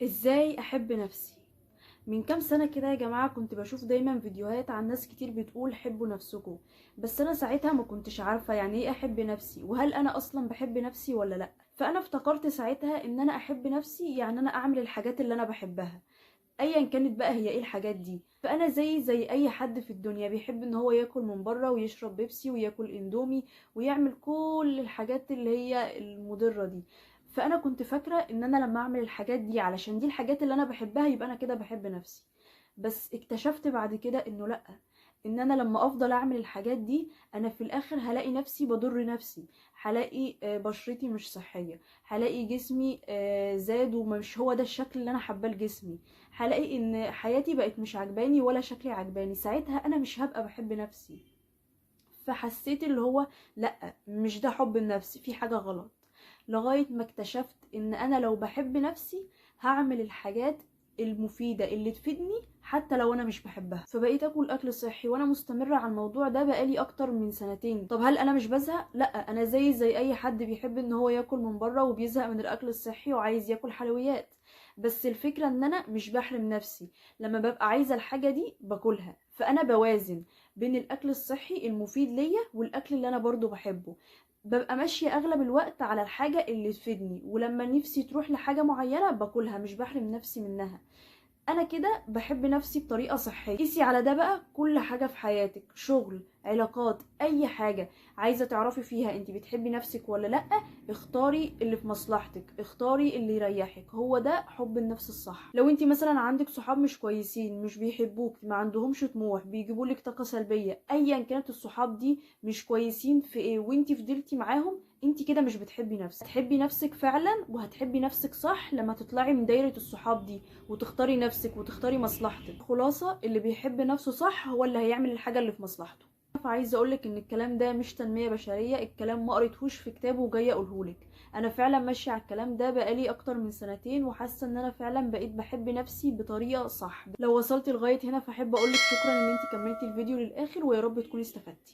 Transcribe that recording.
ازاي احب نفسي؟ من كام سنة كده يا جماعة كنت بشوف دايما فيديوهات عن ناس كتير بتقول حبوا نفسكم. بس انا ساعتها ما كنتش عارفة يعني ايه احب نفسي، وهل انا اصلا بحب نفسي ولا لا. فانا افتكرت ساعتها ان انا احب نفسي يعني انا اعمل الحاجات اللي انا بحبها، ايا كانت بقى هي ايه الحاجات دي. فانا زي اي حد في الدنيا بيحب ان هو ياكل من بره ويشرب بيبسي وياكل اندومي ويعمل كل الحاجات اللي هي المضرة دي. فانا كنت فاكرة ان انا لما اعمل الحاجات دي علشان دي الحاجات اللي انا بحبها يبقى انا كده بحب نفسي. بس اكتشفت بعد كده انه لا، ان انا لما افضل اعمل الحاجات دي انا في الاخر هلاقي نفسي بضر نفسي. هلاقي بشرتي مش صحية، هلاقي جسمي زاد ومش هو ده الشكل اللي انا حباه لجسمي، هلاقي ان حياتي بقت مش عجباني ولا شكلي عجباني. ساعتها انا مش هبقى بحب نفسي. فحسيت اللي هو لا، مش ده حب النفس، في حاجة غلط. لغاية ما اكتشفت ان انا لو بحب نفسي هعمل الحاجات المفيدة اللي تفيدني حتى لو انا مش بحبها. فبقيت اكل اكل صحي وانا مستمرة على الموضوع ده بقالي اكتر من سنتين. طب هل انا مش بزهق؟ لا، انا زي اي حد بيحب ان هو ياكل من بره وبيزهق من الاكل الصحي وعايز ياكل حلويات. بس الفكرة ان انا مش بحرم نفسي، لما ببقى عايزة الحاجة دي باكلها. فانا بوازن بين الاكل الصحي المفيد ليا والاكل اللي انا برضو بحبه. ببقى ماشية اغلب الوقت على الحاجة اللي تفيدني، ولما نفسي تروح لحاجة معينة باكلها، مش بحرم نفسي منها. انا كده بحب نفسي بطريقه صحيه. قيسي على ده بقى كل حاجه في حياتك، شغل، علاقات، اي حاجه عايزه تعرفي فيها انت بتحبي نفسك ولا لا. اختاري اللي في مصلحتك، اختاري اللي يريحك، هو ده حب النفس الصح. لو انت مثلا عندك صحاب مش كويسين، مش بيحبوك، ما عندهمش طموح، بيجيبولك طاقه سلبيه، ايا كانت الصحاب دي مش كويسين في ايه وانت فضلتي معاهم، انت كده مش بتحبي نفسك. هتحبي نفسك فعلا وهتحبي نفسك صح لما تطلعي من دايره الصحاب دي وتختاري نفسك وتختاري مصلحتك. خلاصة اللي بيحب نفسه صح هو اللي هيعمل الحاجة اللي في مصلحته. فعايزه اقولك ان الكلام ده مش تنمية بشرية، الكلام ما قريتهوش في كتاب وجايه اقولهولك. انا فعلا ماشيه على الكلام ده بقالي اكتر من سنتين، وحاسه ان انا فعلا بقيت بحب نفسي بطريقه صح. لو وصلتي لغايه هنا فاحب اقولك شكرا ان انت كملتي الفيديو للاخر، ويا رب تكوني استفدتي.